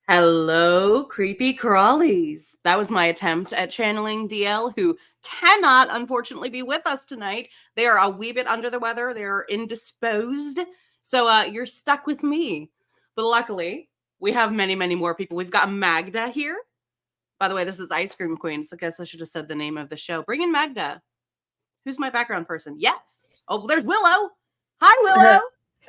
Hello, creepy crawlies. That was my attempt at channeling DL, who cannot, unfortunately, be with us tonight. They are a wee bit under the weather. They're indisposed. So you're stuck with me. But luckily, we have many, many more people. We've got Magda here. By the way, this is Ice Cream Queen, so I guess I should have said the name of the show. Bring in Magda. Who's my background person? Yes. Oh, there's Willow. Hi,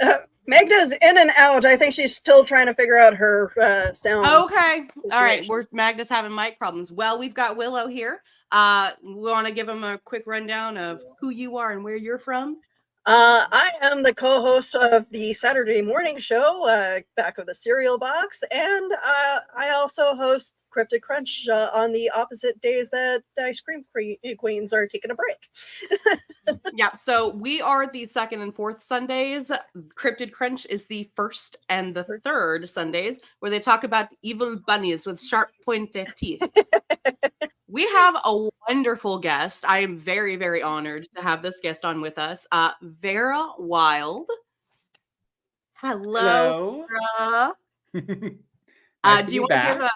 Willow. Magda's in and out. I think she's still trying to figure out her sound. Okay. All right. Magda's having mic problems. Well, we've got Willow here. We want to give him a quick rundown of who you are and where you're from. I am the co-host of the Saturday morning show, Back of the Cereal Box, and I also host Cryptic Crunch on the opposite days that Ice Cream Queens are taking a break. Yeah, so we are the second and fourth Sundays. Cryptid Crunch is the first and the third Sundays, where they talk about evil bunnies with sharp pointed teeth. We have a wonderful guest. I am very, very honored to have this guest on with us. Vera Wylde. Hello. Hello. Nice do you want to give a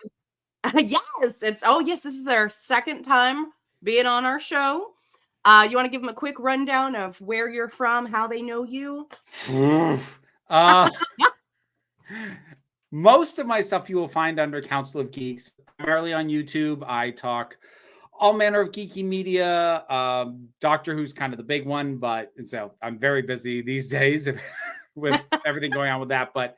yes, this is their second time being on our show. You want to give them a quick rundown of where you're from, how they know you? Most of my stuff you will find under Council of Geeks, primarily on YouTube. I talk all manner of geeky media. Doctor Who's kind of the big one, but so I'm very busy these days with everything going on with that. But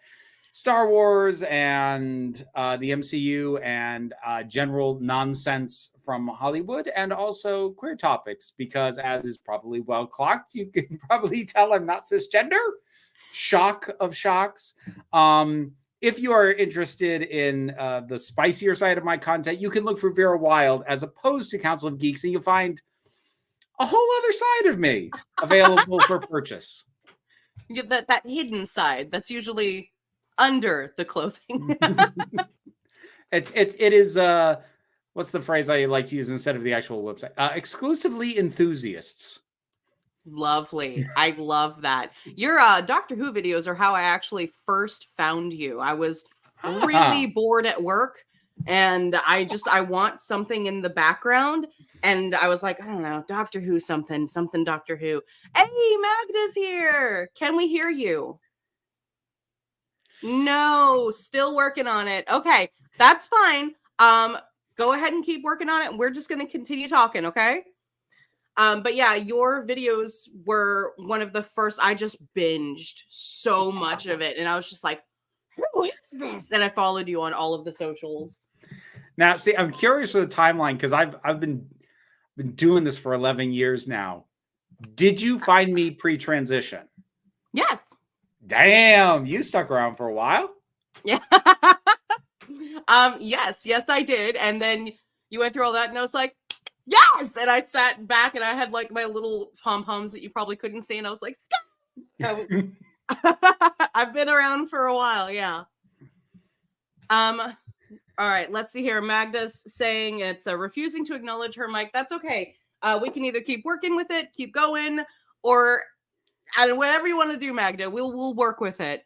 Star Wars and the MCU and general nonsense from Hollywood, and also queer topics, because as is probably well clocked, you can probably tell I'm not cisgender. Shock of shocks. If you are interested in the spicier side of my content, you can look for Vera Wylde as opposed to Council of Geeks, and you'll find a whole other side of me available for purchase. You get that hidden side that's usually under the clothing. It is what's the phrase I like to use instead of the actual website? Exclusively enthusiasts. Lovely. I love that. Your Doctor Who videos are how I actually first found you. I was really bored at work, and I want something in the background, and I was like, I don't know, Doctor Who something Doctor Who. Hey, Magda's here. Can we hear you? No, still working on it. Okay, that's fine. Go ahead and keep working on it. We're just going to continue talking, okay? But yeah, your videos were one of the first. I just binged so much of it, and I was just like, who is this? And I followed you on all of the socials. Now, see, I'm curious for the timeline, because I've been doing this for 11 years now. Did you find me pre-transition? Yes. Damn, you stuck around for a while. Yeah. Yes, I did. And then you went through all that, and I was like, yes! And I sat back, and I had like my little pom-poms that you probably couldn't see, and I was like, I've been around for a while, yeah. All right, let's see here. Magda's saying it's refusing to acknowledge her mic. That's okay. We can either keep working with it, keep going, or whatever you want to do, Magda. We'll work with it.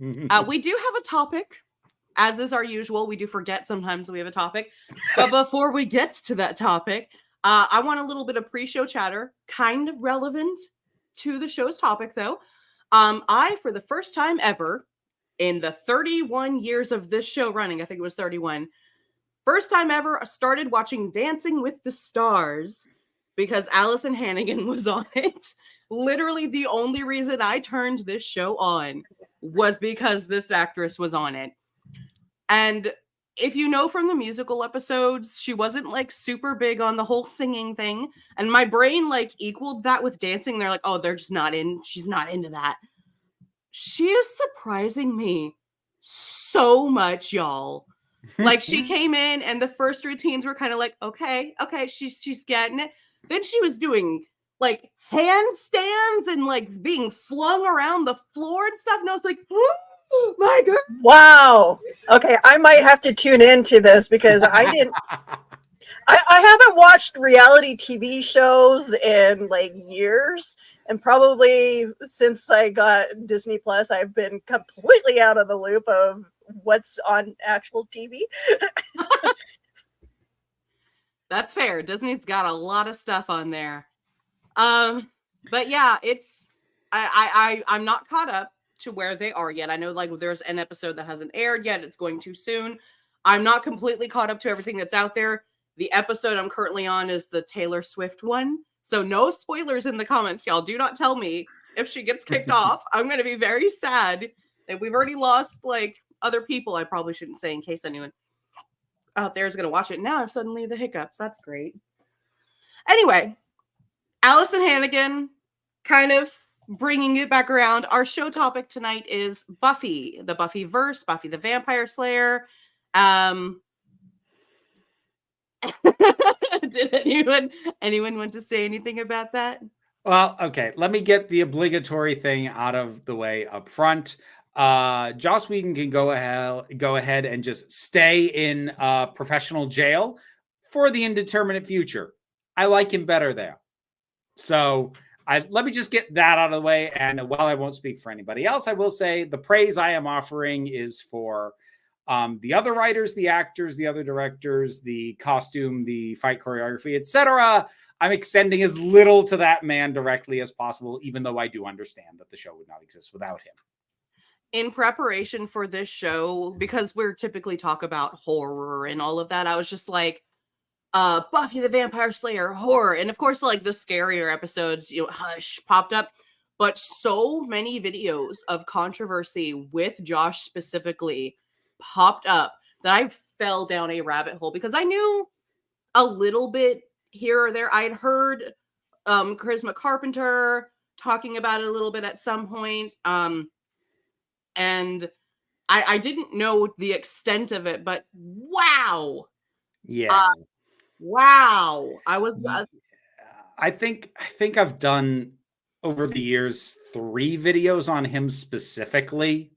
We do have a topic. As is our usual, we do forget sometimes we have a topic. But before we get to that topic, I want a little bit of pre-show chatter, kind of relevant to the show's topic, though. I, for the first time ever, in the 31 years of this show running, I think it was 31, first time ever, I started watching Dancing with the Stars because Allison Hannigan was on it. Literally the only reason I turned this show on was because this actress was on it. And if you know from the musical episodes, she wasn't like super big on the whole singing thing. And my brain like equaled that with dancing. They're like, oh, they're just not in. She's not into that. She is surprising me so much, y'all. Like she came in and the first routines were kind of like, okay, she's getting it. Then she was doing like handstands and like being flung around the floor and stuff. And I was like, oh my God. Wow. Okay, I might have to tune into this because I didn't. I haven't watched reality TV shows in like years, and probably since I got Disney Plus, I've been completely out of the loop of what's on actual TV. That's fair. Disney's got a lot of stuff on there. But yeah, it's I'm not caught up to where they are yet. I know like there's an episode that hasn't aired yet. It's going to soon. I'm not completely caught up to everything that's out there. The episode I'm currently on is the Taylor Swift one. So no spoilers in the comments, y'all. Do not tell me if she gets kicked off. I'm going to be very sad that we've already lost like other people. I probably shouldn't say in case anyone out there is going to watch it. Now I've suddenly the hiccups. That's great. Anyway, Allison Hannigan, kind of bringing it back around. Our show topic tonight is Buffy, the Buffyverse, Buffy the Vampire Slayer. Did anyone want to say anything about that? Well, okay. Let me get the obligatory thing out of the way up front. Joss Whedon can go ahead and just stay in professional jail for the indeterminate future. I like him better there. So let me just get that out of the way. And while I won't speak for anybody else, I will say the praise I am offering is for the other writers, the actors, the other directors, the costume, the fight choreography, etc. I'm extending as little to that man directly as possible, even though I do understand that the show would not exist without him. In preparation for this show, because we're typically talk about horror and all of that, I was just like, Buffy the Vampire Slayer, horror. And of course, like the scarier episodes, Hush popped up. But so many videos of controversy with Josh specifically popped up that I fell down a rabbit hole because I knew a little bit here or there. I'd heard Charisma Carpenter talking about it a little bit at some point. And I didn't know the extent of it, but wow. Yeah. Wow. I was I think I've done over the years 3 videos on him specifically.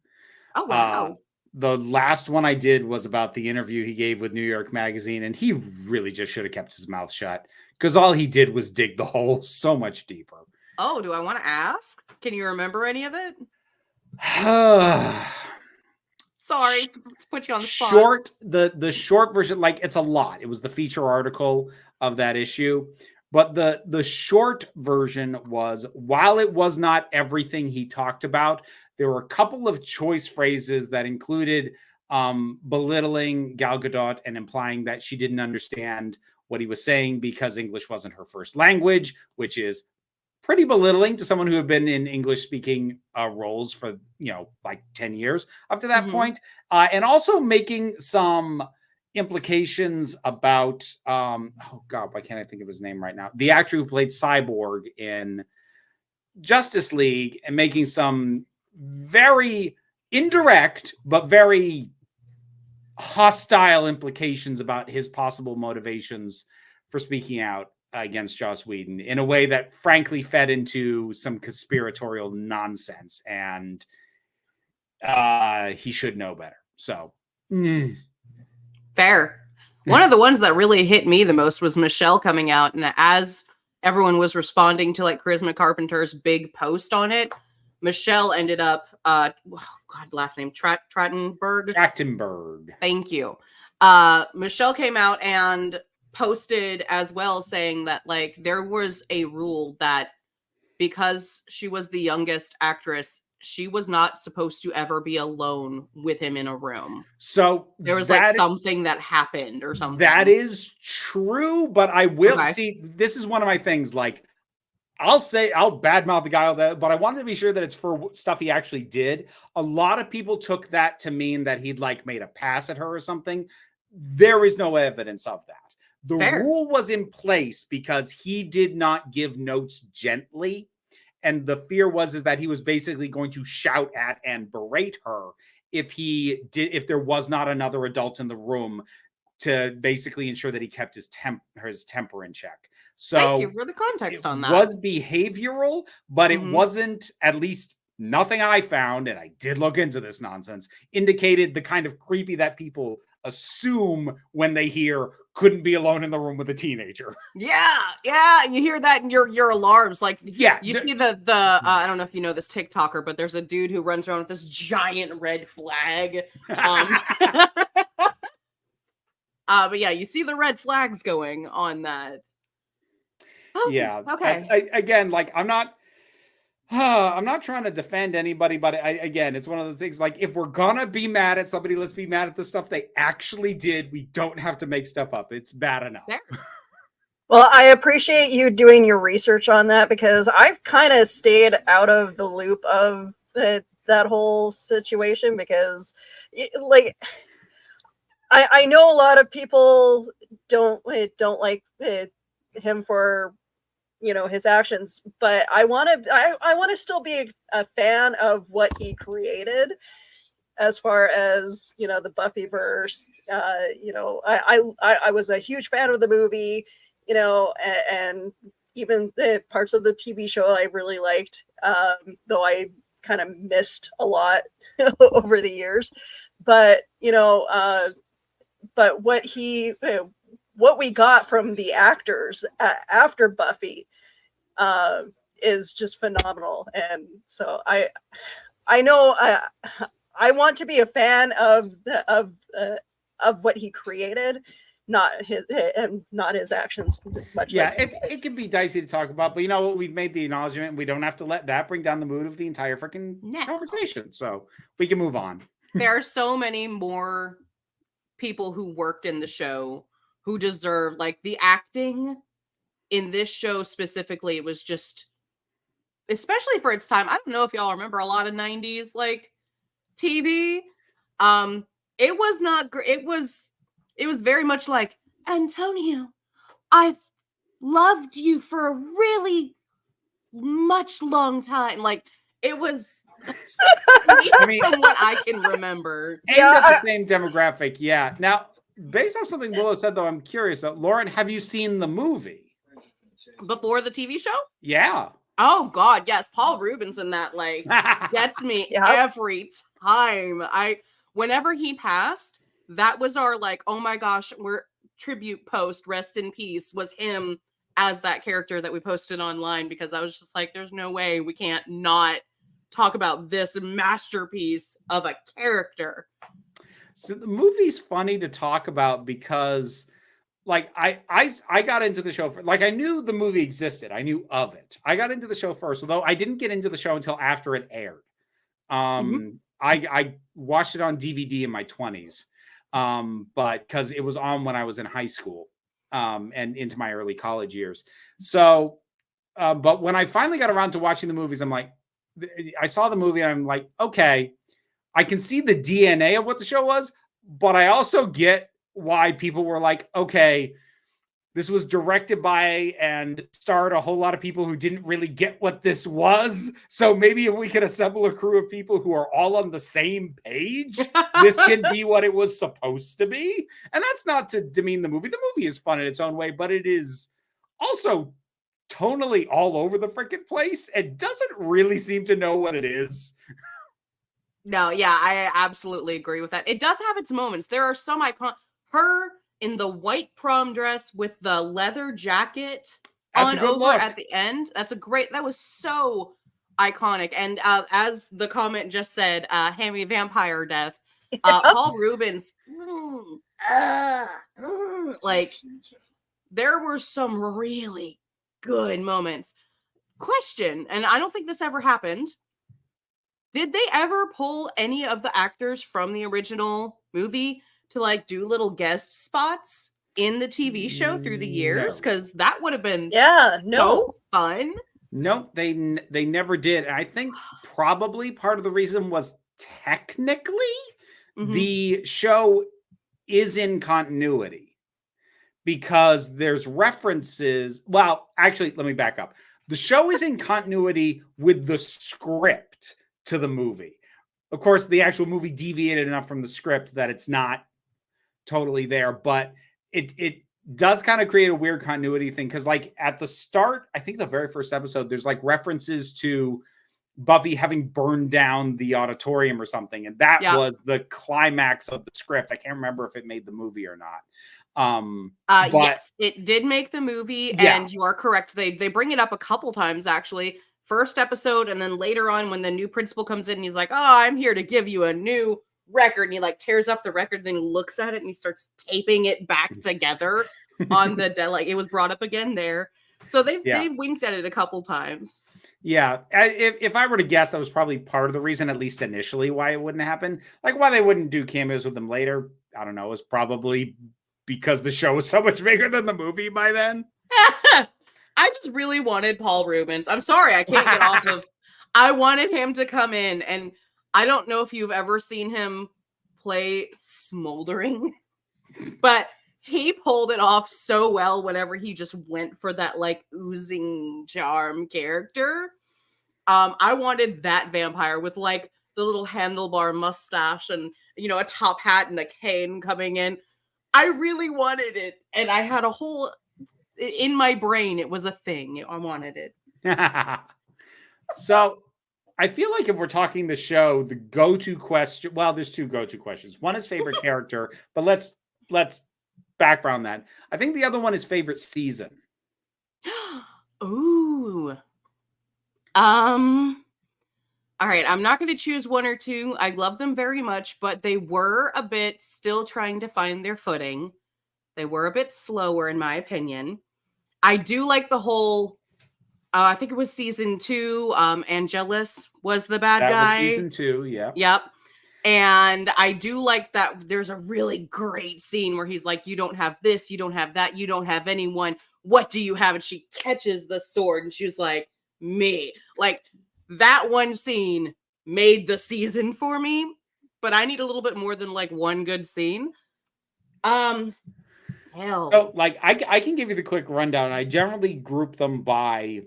Oh wow. The last one I did was about the interview he gave with New York Magazine, and he really just should have kept his mouth shut because all he did was dig the hole so much deeper. Oh, do I want to ask? Can you remember any of it? Sorry, put you on the spot. The short version, like it's a lot. It was the feature article of that issue. But the short version was, while it was not everything he talked about, there were a couple of choice phrases that included belittling Gal Gadot and implying that she didn't understand what he was saying because English wasn't her first language, which is pretty belittling to someone who had been in English speaking roles for, like 10 years up to that point. And also making some implications about oh god, why can't I think of his name right now, the actor who played Cyborg in Justice League, and making some very indirect but very hostile implications about his possible motivations for speaking out against Joss Whedon in a way that frankly fed into some conspiratorial nonsense, and he should know better. So Fair. One of the ones that really hit me the most was Michelle coming out, and as everyone was responding to like Charisma Carpenter's big post on it, Michelle ended up last name Trachtenberg. Thank you. Michelle came out and posted as well, saying that like there was a rule that because she was the youngest actress, she was not supposed to ever be alone with him in a room. So there was like something that happened or something. That is true, but I will see. This is one of my things. Like, I'll badmouth the guy, but I wanted to be sure that it's for stuff he actually did. A lot of people took that to mean that he'd like made a pass at her or something. There is no evidence of that. The rule was in place because he did not give notes gently. And the fear was that he was basically going to shout at and berate her if there was not another adult in the room, to basically ensure that he kept his temper in check. So thank you for the context on that. It was behavioral, but it wasn't, at least nothing I found, and I did look into this nonsense, indicated the kind of creepy that people assume when they hear couldn't be alone in the room with a teenager. Yeah. You hear that in your alarms. Like, Yeah. you see the I don't know if you know this TikToker, but there's a dude who runs around with this giant red flag. But yeah, you see the red flags going on that. Yeah. Okay. Again, like I'm not trying to defend anybody, but again, it's one of those things like if we're gonna be mad at somebody, let's be mad at the stuff they actually did. We don't have to make stuff up. It's bad enough. There. Well, I appreciate you doing your research on that because I've kind of stayed out of the loop of that whole situation because, like, I know a lot of people don't like him for his actions, but I want to still be a fan of what he created as far as the Buffyverse. I was a huge fan of the movie, and even the parts of the TV show I really liked, though I kind of missed a lot over the years. But but what we got from the actors after Buffy is just phenomenal. And so I know I want to be a fan of what he created, not his actions. It can be dicey to talk about, but you know what? We've made the acknowledgement. We don't have to let that bring down the mood of the entire freaking conversation. So we can move on. There are so many more people who worked in the show who deserve, like, the acting in this show specifically. It was just, especially for its time. I don't know if y'all remember a lot of 90s like TV. It was not great. It was very much like, Antonio, I've loved you for a really much long time. Like, it was I mean, from what I can remember. And the same demographic, yeah. Now, based on something Willow said, though, I'm curious. Lauren, have you seen the movie? Before the TV show? Yeah. Oh, God, yes. Paul Rubens in that, like, gets me every time. Whenever he passed, that was our, like, oh my gosh, we're tribute post, rest in peace, was him as that character that we posted online, because I was just like, there's no way we can't not talk about this masterpiece of a character. So the movie's funny to talk about because, like, I got into the show for, like, I knew the movie existed. I knew of it. I got into the show first, although I didn't get into the show until after it aired. I watched it on DVD in my 20s, but because it was on when I was in high school and into my early college years. So, but when I finally got around to watching the movies, I saw the movie and I'm like, okay, I can see the DNA of what the show was, but I also get why people were like, okay, this was directed by and starred a whole lot of people who didn't really get what this was. So maybe if we could assemble a crew of people who are all on the same page, this can be what it was supposed to be. And that's not to demean the movie. The movie is fun in its own way, but it is also tonally all over the freaking place and doesn't really seem to know what it is. No, yeah, I absolutely agree with that. It does have its moments. There are some her in the white prom dress with the leather jacket on over look at the end. That was so iconic. And as the comment just said, Hammy Vampire Death, Paul Rubens, like, there were some really good moments. Question, and I don't think this ever happened. Did they ever pull any of the actors from the original movie to, like, do little guest spots in the TV show through the years? Because that would have been so fun. No, they never did. And I think probably part of the reason was technically the show is in continuity because there's references. Well, actually, let me back up. The show is in continuity with the script to the movie. Of course, the actual movie deviated enough from the script that it's not totally there, but it does kind of create a weird continuity thing because, like, at the start, I think the very first episode, there's like references to Buffy having burned down the auditorium or something, and that was the climax of the script. I can't remember if it made the movie or not. But Yes, it did make the movie, Yeah. and you are correct. They bring it up a couple times actually. First episode, and then later on when the new principal comes in, and he's like, "Oh, I'm here to give you a new record," and he like tears up the record, and then he looks at it and he starts taping it back together on the like it was brought up again there. So they've winked at it a couple times. Yeah, if I were to guess, that was probably part of the reason, at least initially, why it wouldn't happen. Like why they wouldn't do cameos with them later, I don't know. It was probably because the show was so much bigger than the movie by then. I just really wanted Paul Rubens. I'm sorry, I can't get off of. I wanted him to come in, and I don't know if you've ever seen him play Smoldering, but he pulled it off so well whenever he just went for that like oozing charm character. I wanted that vampire with like the little handlebar mustache and, you know, a top hat and a cane coming in. I really wanted it, and I had a whole in my brain. It was a thing. I wanted it. So I feel like if we're talking the show, the go-to question, well, there's two go-to questions. One is favorite character, but let's background that. I think the other one is favorite season. Ooh. All right, I'm not going to choose one or two. I love them very much, but they were a bit still trying to find their footing. They were a bit slower, in my opinion. I do like the whole, I think it was season 2. Angelus was the bad guy. That was season 2, yeah. Yep. And I do like that there's a really great scene where he's like, you don't have this, you don't have that, you don't have anyone. What do you have? And she catches the sword and she's like, me. Like, that one scene made the season for me, but I need a little bit more than like one good scene. Hell. So like I can give you the quick rundown. I generally group them by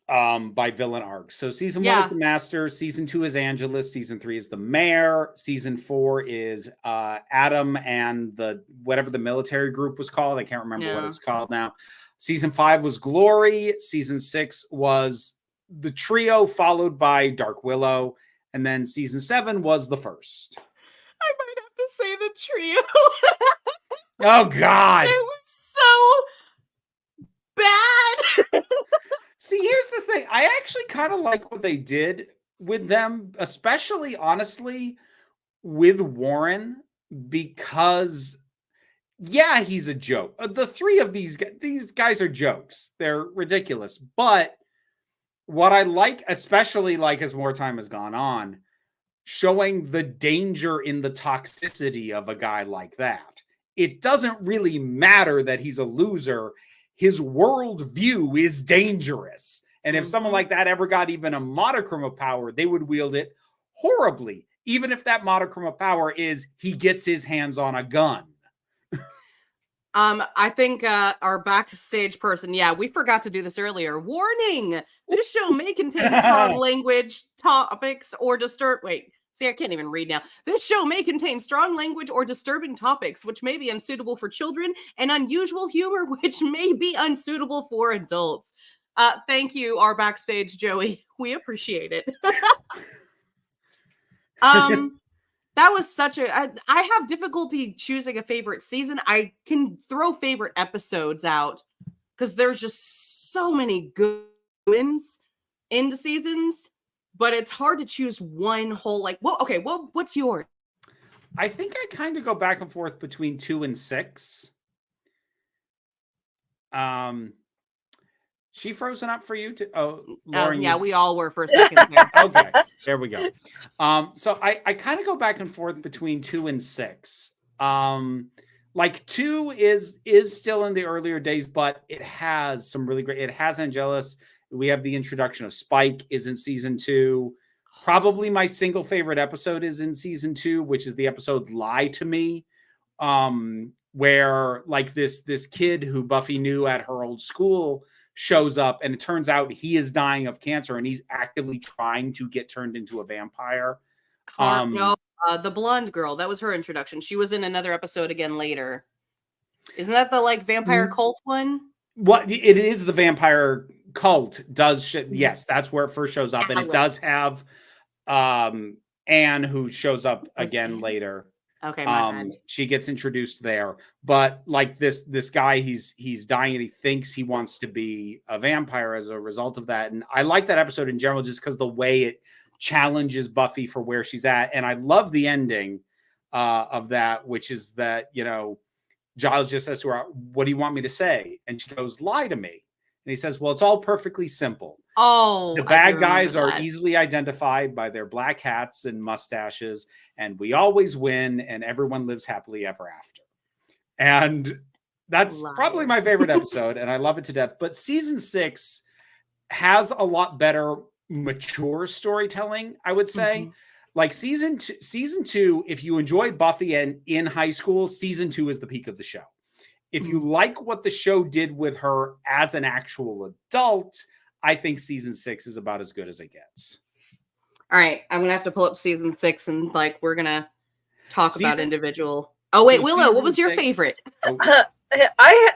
villain arcs. So season 1 is the Master, season 2 is Angelus, season 3 is the Mayor, season 4 is Adam and the whatever the military group was called. I can't remember what it's called now. Season 5 was Glory, season 6 was the trio, followed by Dark Willow, and then season 7 was the First. I might have to say the trio. Oh God. It was so bad. See, here's the thing. I actually kind of like what they did with them, especially honestly with Warren, because yeah, he's a joke. The three of these guys are jokes. They're ridiculous. But what I like, especially like as more time has gone on, showing the danger in the toxicity of a guy like that. It doesn't really matter that he's a loser. His worldview is dangerous. And if someone like that ever got even a modicum of power, they would wield it horribly. Even if that modicum of power is he gets his hands on a gun. I think our backstage person, we forgot to do this earlier. Warning! This show may contain strong language, topics, or I can't even read now. This show may contain strong language or disturbing topics, which may be unsuitable for children, and unusual humor, which may be unsuitable for adults. Thank you, our backstage Joey. We appreciate it. That was such I have difficulty choosing a favorite season. I can throw favorite episodes out because there's just so many good ones in the seasons, but it's hard to choose one whole what's yours? I think I kind of go back and forth between 2 and 6. She frozen up for you too? Oh, Lauren. We all were for a second there. Okay, there we go. So I kind of go back and forth between 2 and 6. Like 2 is still in the earlier days, but it has some really great. It has Angelus. We have the introduction of Spike is in season 2. Probably my single favorite episode is in season 2, which is the episode "Lie to Me," where like this kid who Buffy knew at her old school shows up, and it turns out he is dying of cancer, and he's actively trying to get turned into a vampire. The blonde girl, that was her introduction. She was in another episode again later. Isn't that the vampire cult one? What it is, the vampire cult does yes, that's where it first shows up. And it does have Anne, who shows up again later. Okay, my bad. She gets introduced there, but like this guy, he's dying and he thinks he wants to be a vampire as a result of that. And I like that episode in general just because the way it challenges Buffy for where she's at. And I love the ending of that, which is that, you know, Giles just says to her, "What do you want me to say?" And she goes, "Lie to me." And he says, "Well, it's all perfectly simple. Oh, The bad guys are easily identified by their black hats and mustaches, and we always win, and everyone lives happily ever after." And that's probably my favorite episode, and I love it to death. But season 6 has a lot better mature storytelling, I would say. Mm-hmm. Like season two, if you enjoyed Buffy and in high school, season 2 is the peak of the show. If you like what the show did with her as an actual adult, I think season 6 is about as good as it gets. All right, I'm gonna have to pull up season 6 and like we're gonna talk about individual. Oh wait, Willow, what was your favorite? I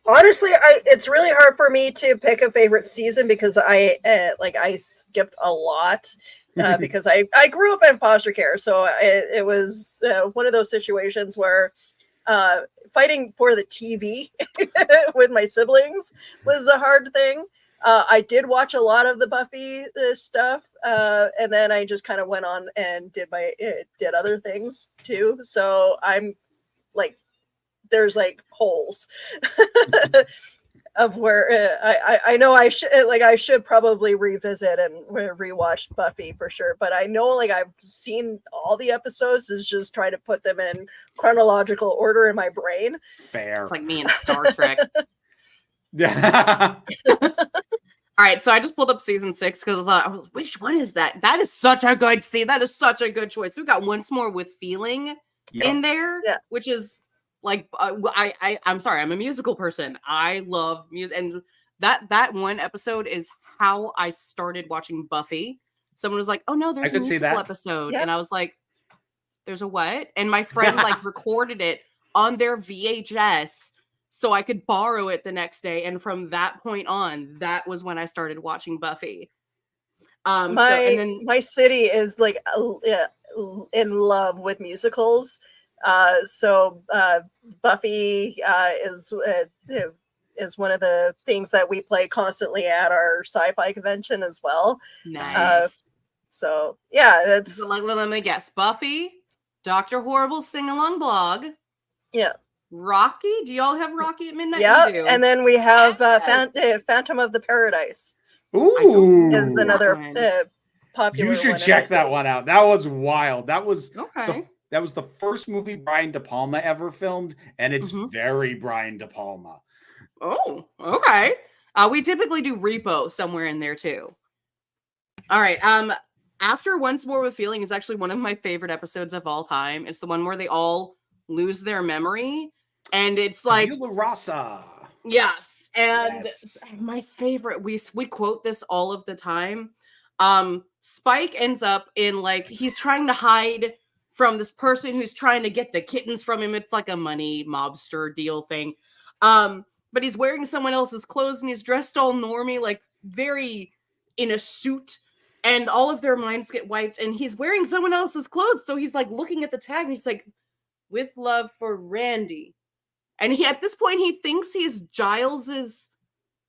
honestly, it's really hard for me to pick a favorite season because I skipped a lot. Because I grew up in foster care, so it was one of those situations where fighting for the TV with my siblings was a hard thing. I did watch a lot of the Buffy stuff, and then I just kind of went on and did other things too. So I'm like, there's like holes of where I know I should probably revisit and rewatch Buffy for sure. But I know like I've seen all the episodes, is just try to put them in chronological order in my brain. Fair. It's like me and Star Trek. Yeah. All right, so I just pulled up season 6 because I thought, which one is that? That is such a good That is such a good choice. We got Once More with Feeling in there, which is like I'm sorry, I'm a musical person. I love music, and that one episode is how I started watching Buffy. Someone was like, "Oh no, there's a musical episode," and I was like, "There's a what?" And my friend like recorded it on their VHS. So I could borrow it the next day. And from that point on, that was when I started watching Buffy. My city is like in love with musicals. So Buffy is one of the things that we play constantly at our sci-fi convention as well. Nice. So yeah, that's so, like, let me guess. Buffy, Dr. Horrible's sing-along blog. Yeah. Rocky? Do y'all have Rocky at midnight? Yeah, and then we have Phantom of the Paradise. Ooh, is another popular. You should check that one out. That was wild. That was that was the first movie Brian De Palma ever filmed, and it's very Brian De Palma. Oh, okay. We typically do Repo somewhere in there too. All right. After Once More with Feeling is actually one of my favorite episodes of all time. It's the one where they all lose their memory. And it's like Rasa. Yes. And my favorite, we quote this all of the time. Spike ends up in like, he's trying to hide from this person who's trying to get the kittens from him. It's like a money mobster deal thing. But he's wearing someone else's clothes and he's dressed all normie, like very in a suit, and all of their minds get wiped and he's wearing someone else's clothes. So he's like looking at the tag and he's like, "With love for Randy." And at this point, he thinks he's Giles's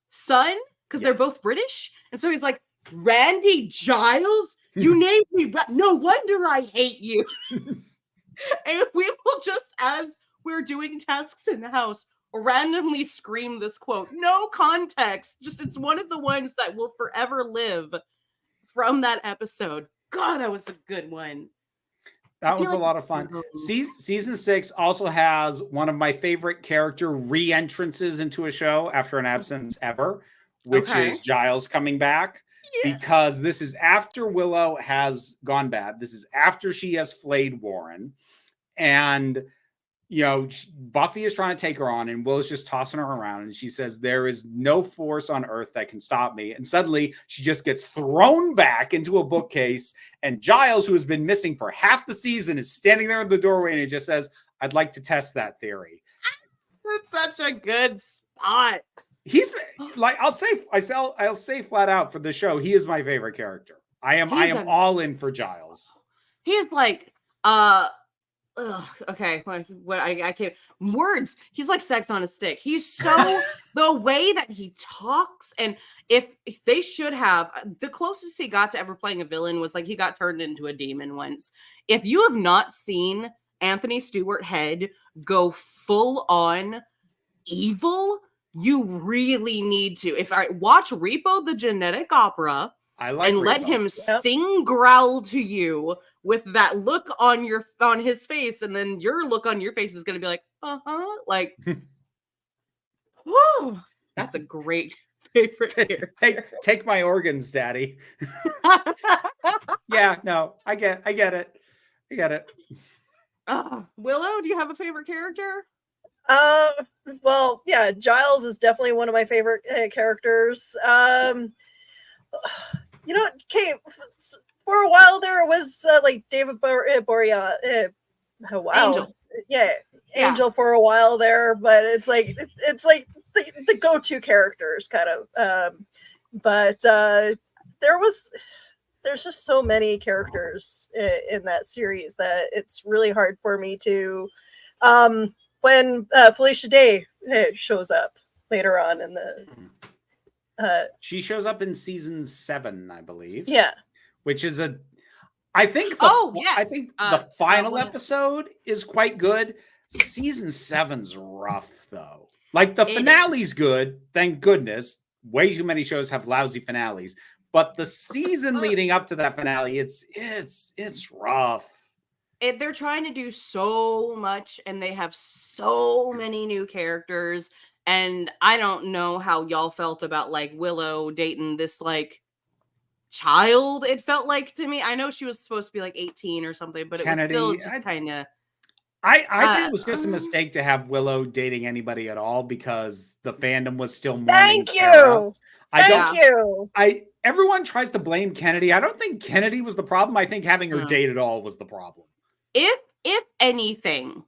son because they're both British. And so he's like, "Randy Giles? You named me. No wonder I hate you." And we will just, as we're doing tasks in the house, randomly scream this quote. No context. Just it's one of the ones that will forever live from that episode. God, that was a good one. That was a lot of fun. Season 6 also has one of my favorite character re-entrances into a show after an absence ever, which is Giles coming back. Because this is after Willow has gone bad. This is after she has flayed Warren. And, you know, Buffy is trying to take her on and Willow's just tossing her around. And she says, "There is no force on earth that can stop me." And suddenly she just gets thrown back into a bookcase. And Giles, who has been missing for half the season, is standing there in the doorway and he just says, "I'd like to test that theory." That's such a good spot. He's like, I'll say flat out for the show, he is my favorite character. I am all in for Giles. He's like, ugh, okay, what I can't words. He's like sex on a stick. He's so the way that he talks, and if they should have the closest he got to ever playing a villain was like he got turned into a demon once. If you have not seen Anthony Stewart Head go full on evil, you really need to. If I watch Repo the Genetic Opera I like and let Repo. him sing growl to you with that look on his face, and then your look on your face is going to be like, like, whoa, that's a great favorite character. Take my organs, Daddy. Yeah, no, I get it. Willow, do you have a favorite character? Well, yeah, Giles is definitely one of my favorite characters. You know, okay, for a while there was like David Boreanaz. Oh, wow. Angel. Yeah, Angel for a while there, but it's like the go-to characters kind of. But there's just so many characters in that series that it's really hard for me to when Felicia Day shows up later on in the she shows up in season 7, I believe. Yeah. Which is I think the final one. episode is quite good. Season 7's rough though. Like the finale's good, thank goodness. Way too many shows have lousy finales. But the season leading up to that finale, it's rough. They're trying to do so much, and they have so many new characters. And I don't know how y'all felt about like Willow dating this like child. It felt like to me. I know she was supposed to be like 18 or something, but Kennedy, it was still just kind of. I think it was just a mistake to have Willow dating anybody at all because the fandom was still mourning. Thank you. Everyone tries to blame Kennedy. I don't think Kennedy was the problem. I think having her date at all was the problem. If anything,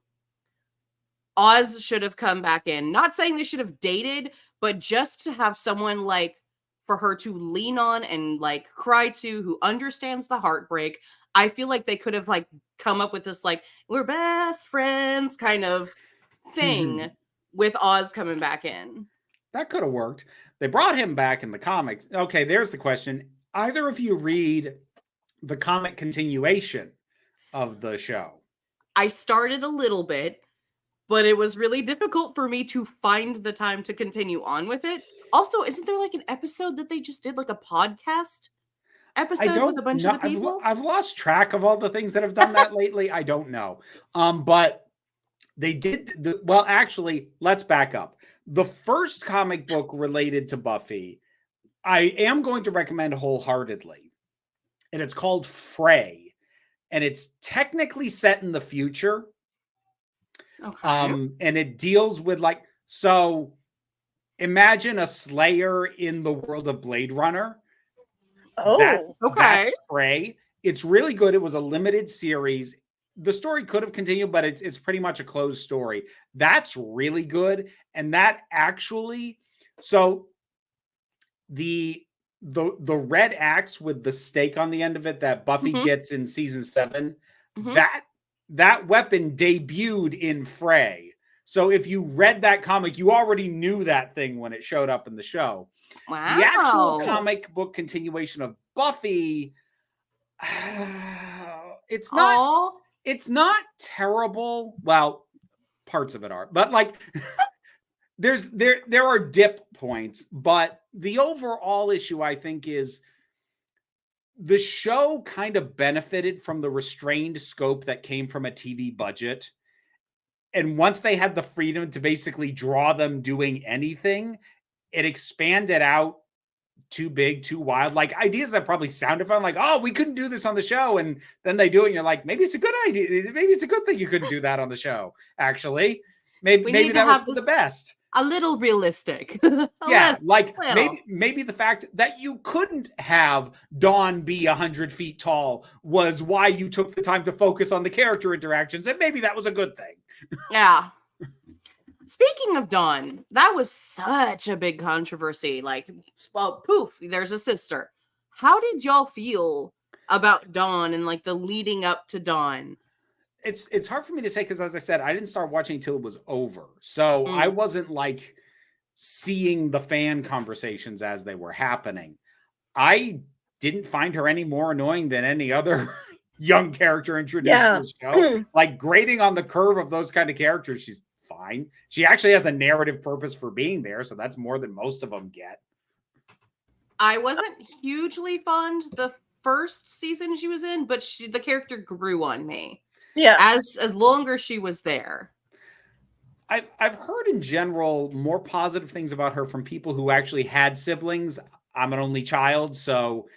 Oz should have come back in. Not saying they should have dated, but just to have someone like for her to lean on and like cry to, who understands the heartbreak. I feel like they could have like come up with this like we're best friends kind of thing with Oz coming back in. That could have worked. They brought him back in the comics. Okay, there's the question. Either of you read the comic continuation of the show? I started a little bit, but it was really difficult for me to find the time to continue on with it. Also, isn't there like an episode that they just did like a podcast episode with a bunch of the people? I've lost track of all the things that have done that lately. I don't know. But they did. Well, actually, let's back up. The first comic book related to Buffy, I am going to recommend wholeheartedly. And it's called Frey. And it's technically set in the future. Okay. And it deals with like, so imagine a Slayer in the world of Blade Runner. Oh, okay. That's Frey. It's really good. It was a limited series. The story could have continued, but it's pretty much a closed story. That's really good. And that actually, so the red axe with the stake on the end of it that Buffy gets in season 7, that weapon debuted in Frey. So if you read that comic, you already knew that thing when it showed up in the show. Wow. The actual comic book continuation of Buffy, it's not terrible. Well, parts of it are, but like there are dip points, but the overall issue I think is the show kind of benefited from the restrained scope that came from a TV budget. And once they had the freedom to basically draw them doing anything, it expanded out too big, too wild. Like ideas that probably sounded fun, like, oh, we couldn't do this on the show. And then they do it and you're like, maybe it's a good idea. Maybe it's a good thing you couldn't do that on the show, actually. Maybe that was for the best. A little realistic. Maybe the fact that you couldn't have Dawn be 100 feet tall was why you took the time to focus on the character interactions. And maybe that was a good thing. Yeah. Speaking of Dawn, that was such a big controversy. Like, well, poof, there's a sister. How did y'all feel about Dawn and like the leading up to Dawn? it's hard for me to say because, as I said, I didn't start watching until it was over, so I wasn't like seeing the fan conversations as they were happening. I didn't find her any more annoying than any other young character introduced to the show. Like, grading on the curve of those kind of characters, she's fine. She actually has a narrative purpose for being there, so that's more than most of them get. I wasn't hugely fond the first season she was in, but the character grew on me. Yeah. As longer she was there. I've heard in general more positive things about her from people who actually had siblings. I'm an only child, so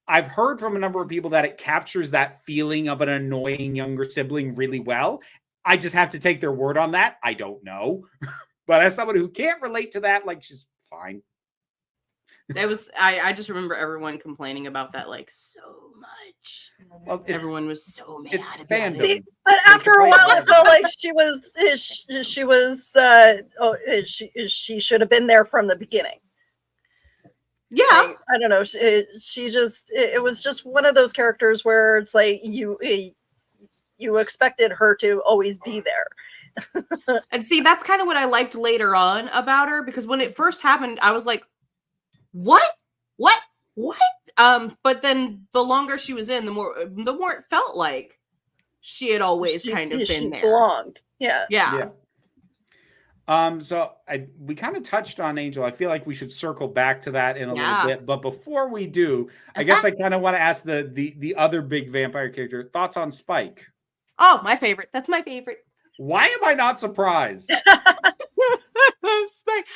I've heard from a number of people that it captures that feeling of an annoying younger sibling really well. I just have to take their word on that. I don't know. But as someone who can't relate to that, like, she's fine. It was I just remember everyone complaining about that like so much. Well, everyone was so mad. It's about fandom. it. See, but after a while, I felt like she should have been there from the beginning. Yeah, Like, I don't know. It was just one of those characters where it's like you expected her to always be there. And see, that's kind of what I liked later on about her, because when it first happened, I was like, what? But then the longer she was in, the more it felt like she had always kind of been there. Belonged. Yeah. So we kind of touched on Angel. I feel like we should circle back to that in a little bit. But before we do, I guess I kind of want to ask the other big vampire character, thoughts on Spike. Oh, my favorite. That's my favorite. Why am I not surprised? Spike.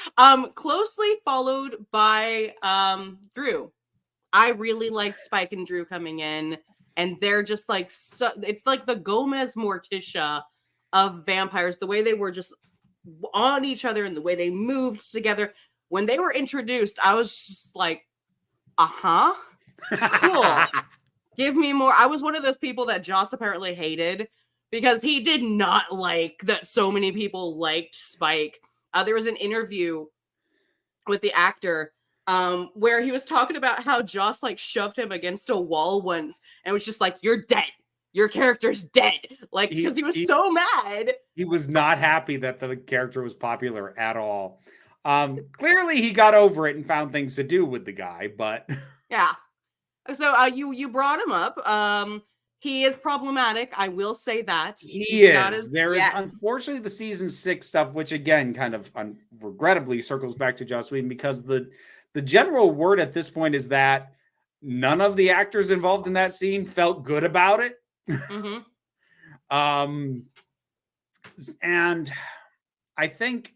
Closely followed by Drew. I really liked Spike and Drew coming in, and they're just like it's like the Gomez Morticia of vampires. The way they were just on each other and the way they moved together. When they were introduced, I was just like, cool. Give me more. I was one of those people that Joss apparently hated because he did not like that so many people liked Spike. There was an interview with the actor where he was talking about how Joss like shoved him against a wall once and was just like, you're dead. Your character's dead. Like, because he was so mad. He was not happy that the character was popular at all. Clearly he got over it and found things to do with the guy, but yeah. So you brought him up. He is problematic. I will say that. He is. There is unfortunately the season 6 stuff, which again kind of regrettably circles back to Joss Whedon, because the general word at this point is that none of the actors involved in that scene felt good about it. Mm-hmm. And I think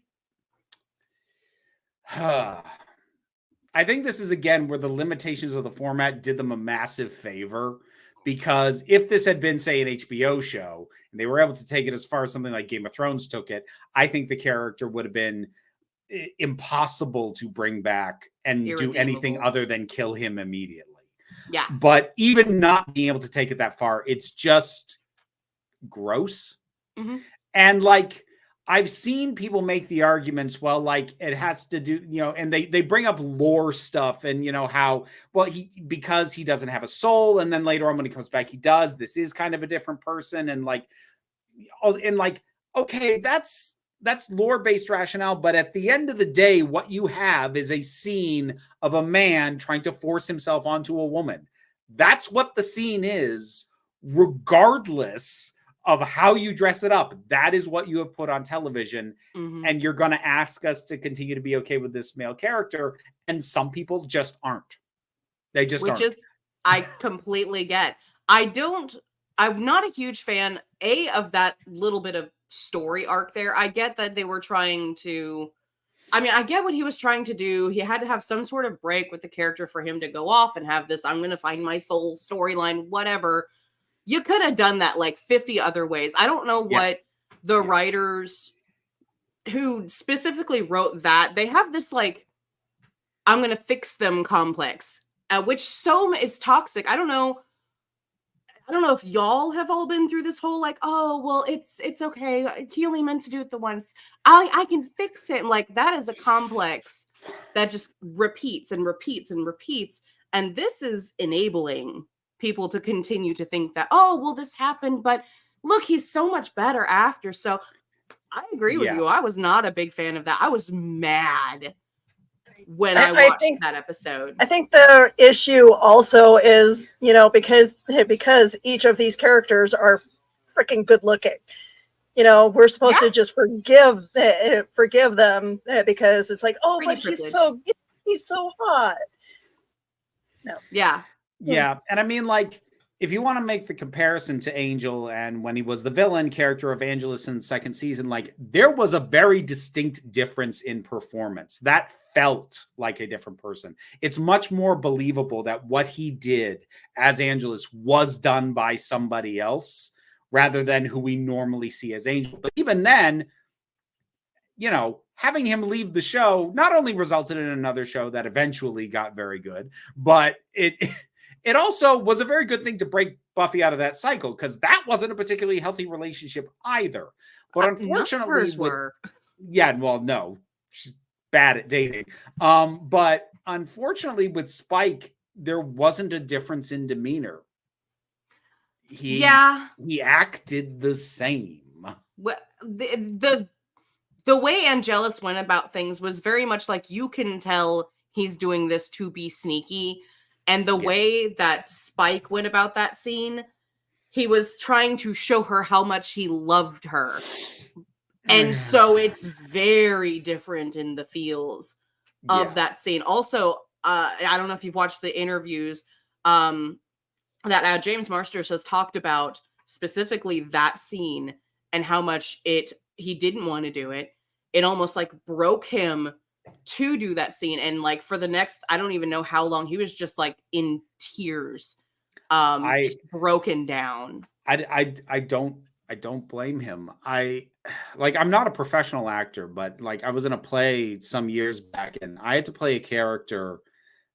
this is again where the limitations of the format did them a massive favor, because if this had been, say, an HBO show and they were able to take it as far as something like Game of Thrones took it, I think the character would have been impossible to bring back and do anything other than kill him immediately. Yeah. But even not being able to take it that far, it's just gross. Mm-hmm. And like, I've seen people make the arguments, well, like it has to do, and they bring up lore stuff and, how, well, because he doesn't have a soul. And then later on when he comes back, he does. This is kind of a different person. And okay, that's lore-based rationale. But at the end of the day, what you have is a scene of a man trying to force himself onto a woman. That's what the scene is, regardless of how you dress it up. That is what you have put on television. Mm-hmm. And you're going to ask us to continue to be okay with this male character. And some people just aren't. They just aren't. Which is, I completely get. I'm not a huge fan, of that little bit of story arc there. I get that they were trying to, I get what he was trying to do. He had to have some sort of break with the character for him to go off and have this, I'm going to find my soul storyline, whatever. You could have done that like 50 other ways. I don't know what the writers who specifically wrote that, they have this like, I'm going to fix them complex, which is toxic. I don't know if y'all have all been through this whole like, oh, well, it's okay. He only meant to do it the once. I can fix it. Like, that is a complex that just repeats and repeats and repeats. And this is enabling people to continue to think that, oh, well, this happened, but look, he's so much better after. So I agree with you. I was not a big fan of that. I was mad when I watched that episode. I think the issue also is, because each of these characters are freaking good looking. We're supposed to just forgive them because it's like, oh, but he's so hot. No. Yeah. Yeah. And I mean, like, if you want to make the comparison to Angel and when he was the villain character of Angelus in the second season, like, there was a very distinct difference in performance. That felt like a different person. It's much more believable that what he did as Angelus was done by somebody else rather than who we normally see as Angel. But even then, having him leave the show not only resulted in another show that eventually got very good, but it also was a very good thing to break Buffy out of that cycle, because that wasn't a particularly healthy relationship either. But unfortunately, no, she's bad at dating. But unfortunately, with Spike, there wasn't a difference in demeanor. He acted the same. Well, the way Angelus went about things was very much like, you can tell he's doing this to be sneaky. And the way that Spike went about that scene, he was trying to show her how much he loved her. And so it's very different in the feels of that scene. Also, I don't know if you've watched the interviews that James Marsters has talked about specifically that scene and how much he didn't want to do it. It almost like broke him to do that scene, and like for the next, I don't even know how long, he was just like in tears, just broken down. I don't blame him. I'm not a professional actor, but like I was in a play some years back and I had to play a character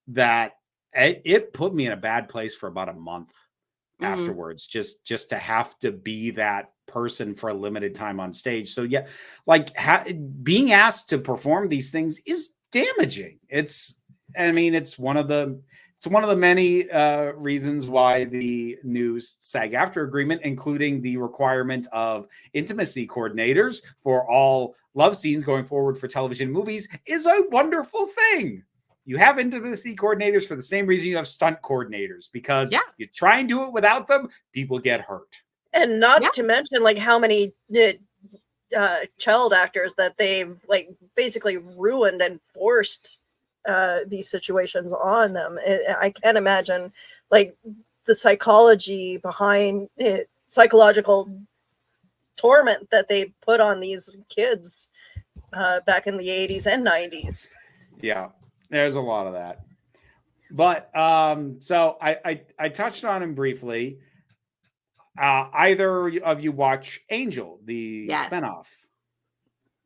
that it put me in a bad place for about a month afterwards, just to have to be that person for a limited time on stage. So yeah, like being asked to perform these things is damaging. It's one of the many reasons why the new SAG-AFTRA agreement, including the requirement of intimacy coordinators for all love scenes going forward for television movies, is a wonderful thing. You have intimacy coordinators for the same reason you have stunt coordinators, because you try and do it without them, people get hurt. And not to mention like how many child actors that they've like basically ruined and forced these situations on them. I can't imagine like the psychology behind it, psychological torment that they put on these kids back in the 80s and 90s. Yeah, there's a lot of that. But so I touched on him briefly. Either of you watch Angel, the spinoff?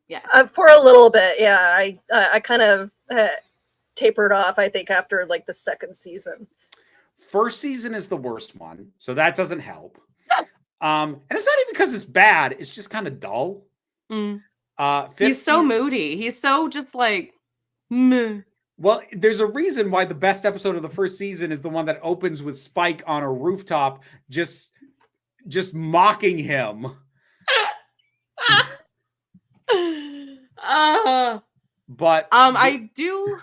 Yes. For a little bit, yeah. I kind of tapered off, I think, after like the second season. First season is the worst one, so that doesn't help. And it's not even because it's bad; it's just kind of dull. He's so moody. He's so just like, meh. Well, there's a reason why the best episode of the first season is the one that opens with Spike on a rooftop, just mocking him. But I do.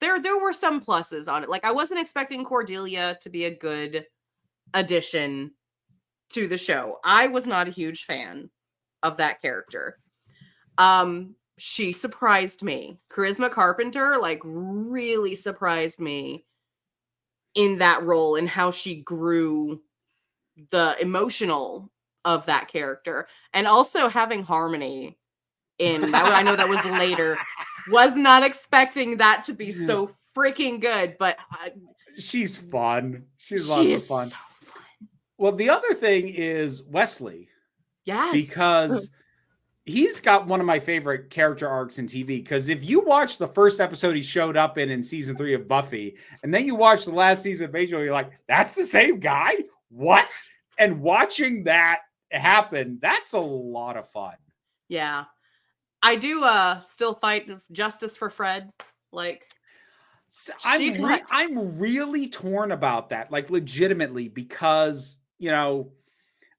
There were some pluses on it. Like I wasn't expecting Cordelia to be a good addition to the show. I was not a huge fan of that character. She surprised me. Charisma Carpenter like really surprised me in that role and how she grew the emotional of that character, and also having Harmony in that. I know that was later. Was not expecting that to be so freaking good, but she's fun. She's lots of fun. So fun. Well, the other thing is Wesley. Yes, because he's got one of my favorite character arcs in TV. Because if you watch the first episode he showed up in season 3 of Buffy, and then you watch the last season of Angel, you're like, that's the same guy? What? And watching that happen, that's a lot of fun. Yeah. I do still fight justice for Fred. Like, I'm really torn about that, like legitimately, because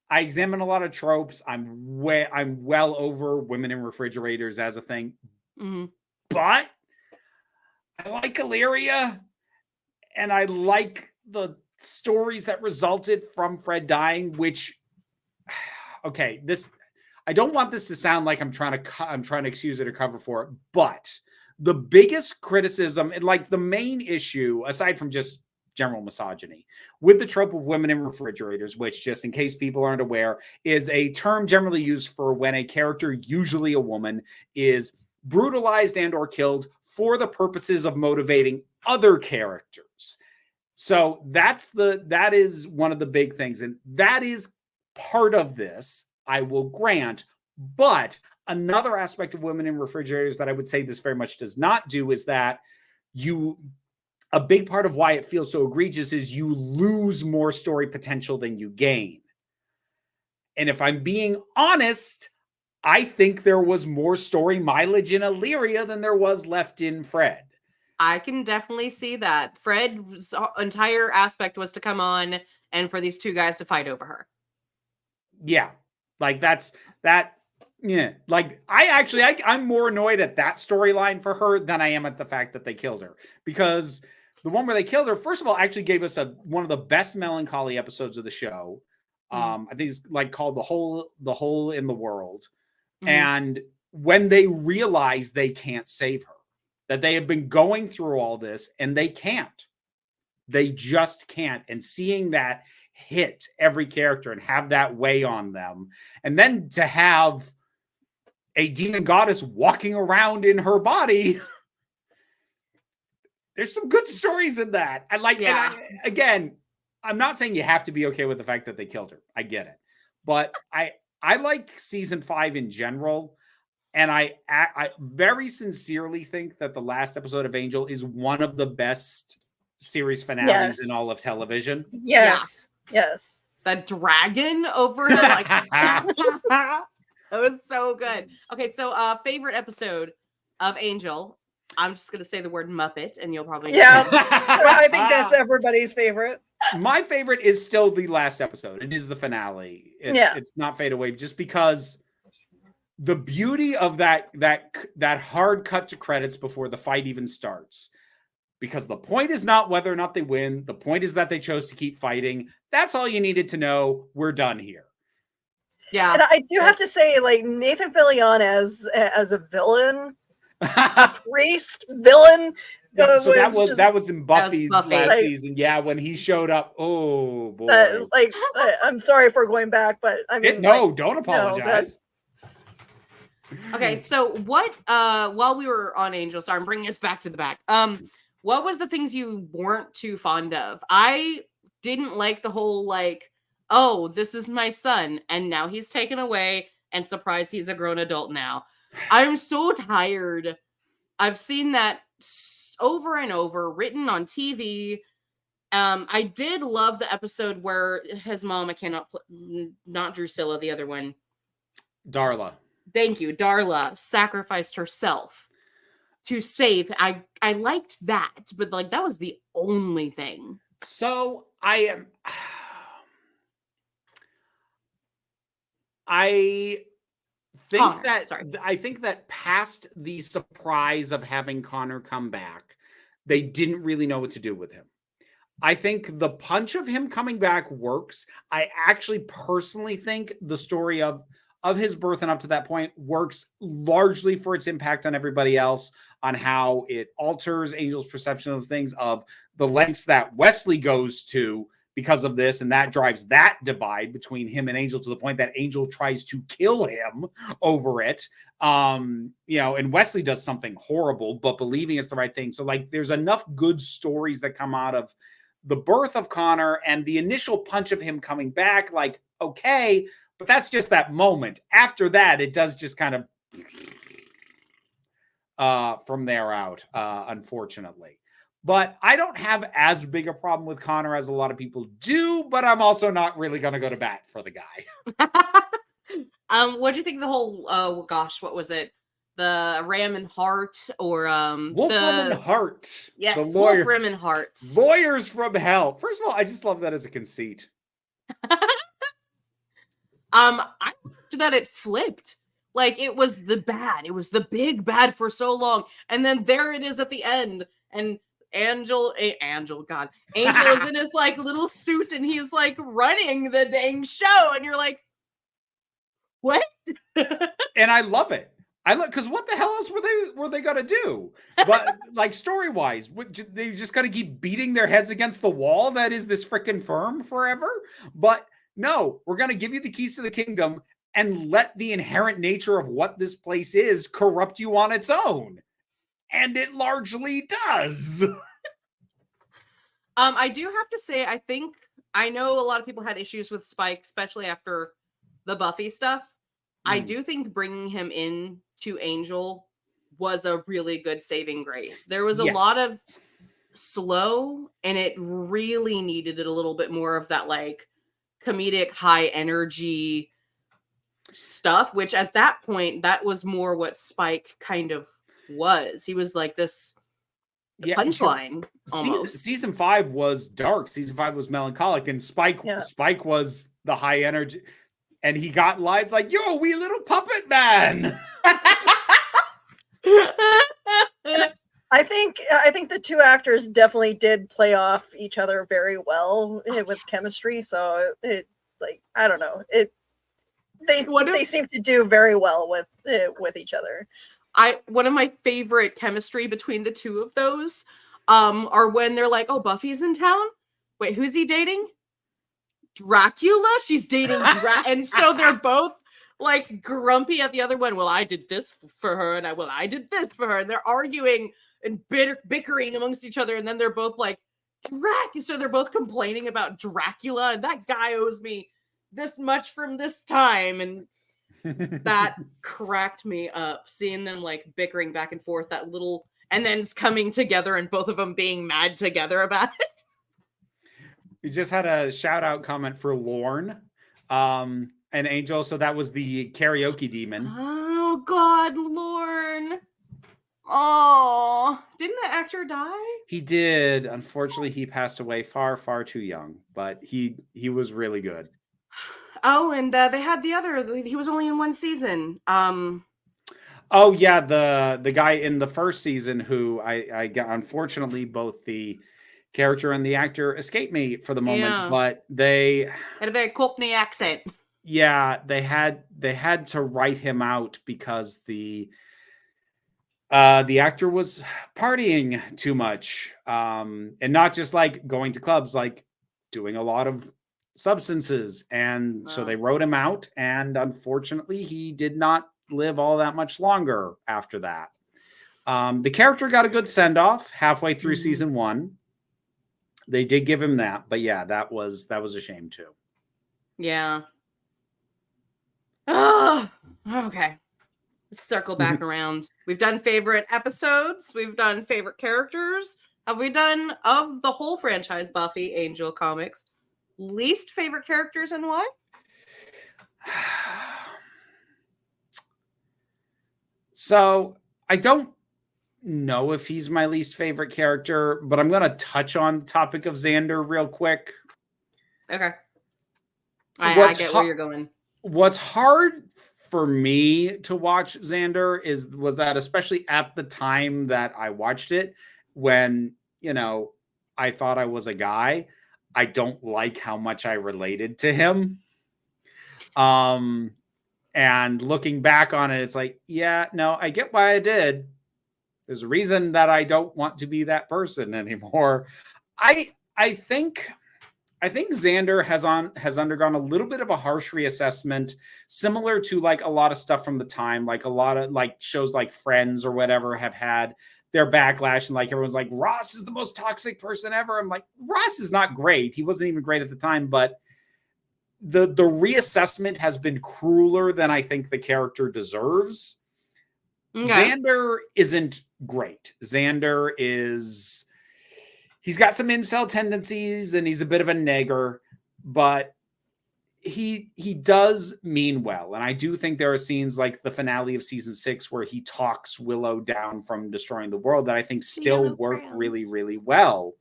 I examine a lot of tropes. I'm well over women in refrigerators as a thing. Mhm. But I like Illyria, and I like the stories that resulted from Fred dying, which okay, I don't want this to sound like I'm trying to excuse it or cover for it, but the biggest criticism and like the main issue, aside from just general misogyny, with the trope of women in refrigerators, which, just in case people aren't aware, is a term generally used for when a character, usually a woman, is brutalized and or killed for the purposes of motivating other characters. So that is one of the big things, and that is part of this, I will grant. But another aspect of women in refrigerators that I would say this very much does not do is that a big part of why it feels so egregious is you lose more story potential than you gain. And if I'm being honest, I think there was more story mileage in Illyria than there was left in Fred. I can definitely see that. Fred's entire aspect was to come on and for these two guys to fight over her. Yeah. Like yeah. Like I'm more annoyed at that storyline for her than I am at the fact that they killed her. Because the one where they killed her, first of all, actually gave us one of the best melancholy episodes of the show. I think it's like called The Hole in the World. Mm-hmm. And when they realize they can't save her, that they have been going through all this and they just can't. And seeing that hit every character and have that weigh on them. And then to have a demon goddess walking around in her body, there's some good stories in that. I like, yeah. Again, I'm not saying you have to be okay with the fact that they killed her. I get it. But I like season 5 in general. And I very sincerely think that the last episode of Angel is one of the best series finales in all of television. Yes. Yeah. Yes. The dragon over him. Like, that was so good. Okay, so favorite episode of Angel. I'm just going to say the word Muppet, and you'll probably know. Yeah. I think that's everybody's favorite. My favorite is still the last episode. It is the finale. It's not Fade Away, just because the beauty of that hard cut to credits before the fight even starts, because the point is not whether or not they win. The point is that they chose to keep fighting. That's all you needed to know. We're done here. Yeah. And I do have to say, like, Nathan Fillion as a villain, a priest villain. So that was in Buffy's last season. Yeah, when he showed up. Oh boy. I'm sorry for going back, but I mean, don't apologize. Okay, so what, while we were on Angel, sorry, I'm bringing us back to the back. What was the things you weren't too fond of? I didn't like the whole, like, oh, this is my son, and now he's taken away, and surprise, he's a grown adult now. I'm so tired. I've seen that over and over, written on TV. I did love the episode where his mom, I cannot, not Drusilla, the other one. Darla. Thank you. Darla sacrificed herself to save. I liked that, but like that was the only thing. So I think that past the surprise of having Connor come back, they didn't really know what to do with him. I think the punch of him coming back works. I actually personally think the story of his birth and up to that point works largely for its impact on everybody else, on how it alters Angel's perception of things, of the lengths that Wesley goes to because of this, and that drives that divide between him and Angel to the point that Angel tries to kill him over it. And Wesley does something horrible, but believing it's the right thing. So like there's enough good stories that come out of the birth of Connor and the initial punch of him coming back, like, okay, but that's just that moment. After that, it does just kind of from there out, unfortunately. But I don't have as big a problem with Connor as a lot of people do, but I'm also not really going to go to bat for the guy. What do you think of the whole, what was it? The Ram and Hart, or Wolfram and Hart. Yes, Wolfram and Hart. Lawyers from hell. First of all, I just love that as a conceit. I loved that it flipped. Like it was the bad. It was the big bad for so long. And then there it is at the end. And Angel is in his like little suit and he's like running the dang show. And you're like, what? And I love it. I look, because what the hell else were they gonna do? But like story wise, they just gotta keep beating their heads against the wall that is this freaking firm forever. But no, we're gonna give you the keys to the kingdom and let the inherent nature of what this place is corrupt you on its own, and it largely does. I do have to say, I know a lot of people had issues with Spike, especially after the Buffy stuff. I do think bringing him in to Angel was a really good saving grace. There was a lot of slow, and it really needed a little bit more of that like comedic high energy stuff, which at that point, that was more what Spike kind of was. He was like this punchline. Season 5 was dark. Season 5 was melancholic, and Spike was the high energy. And he got lines like, "You're a wee little puppet man." I think the two actors definitely did play off each other very well with chemistry. So I don't know, they seem to do very well with each other. One of my favorite chemistry between the two of those are when they're like, "Oh, Buffy's in town. Wait, who's he dating? Dracula? She's dating and so they're both like grumpy at the other one. Well, I did this for her, and I did this for her, and they're arguing and bickering amongst each other, and then they're both like so they're both complaining about Dracula, and that guy owes me this much from this time, and that cracked me up seeing them like bickering back and forth, that little, and then coming together and both of them being mad together about it. We just had a shout out comment for Lorne and Angel. So that was the karaoke demon. Oh God, Lorne. Oh, didn't the actor die? He did. Unfortunately, he passed away far, far too young, but he was really good. Oh, and they had he was only in one season. Oh yeah, the guy in the first season who I got, unfortunately, both the character and the actor escaped me for the moment, but they had a very Cockney accent. Yeah, they had to write him out because the actor was partying too much, and not just like going to clubs, like doing a lot of substances, and so they wrote him out, and unfortunately he did not live all that much longer after that. The character got a good send-off halfway through season 1. They did give him that, but yeah, that was a shame too. Yeah. Oh, okay. Let's circle back around. We've done favorite episodes. We've done favorite characters. Have we done, of the whole franchise, Buffy, Angel comics, least favorite characters and why? So I don't know if he's my least favorite character, but I'm going to touch on the topic of Xander real quick. Okay. I get where you're going. What's hard for me to watch Xander was that, especially at the time that I watched it, when, I thought I was a guy, I don't like how much I related to him. And looking back on it, it's like, yeah, no, I get why I did. There's a reason that I don't want to be that person anymore. I think Xander has undergone a little bit of a harsh reassessment, similar to like a lot of stuff from the time, like a lot of like shows like Friends or whatever have had their backlash, and like everyone's like, Ross is the most toxic person ever. I'm like, Ross is not great. He wasn't even great at the time, but the reassessment has been crueler than I think the character deserves. Okay. Xander isn't great. Xander he's got some incel tendencies and he's a bit of a nagger, but he does mean well. And I do think there are scenes like the finale of season 6 where he talks Willow down from destroying the world that I think still work really, really well.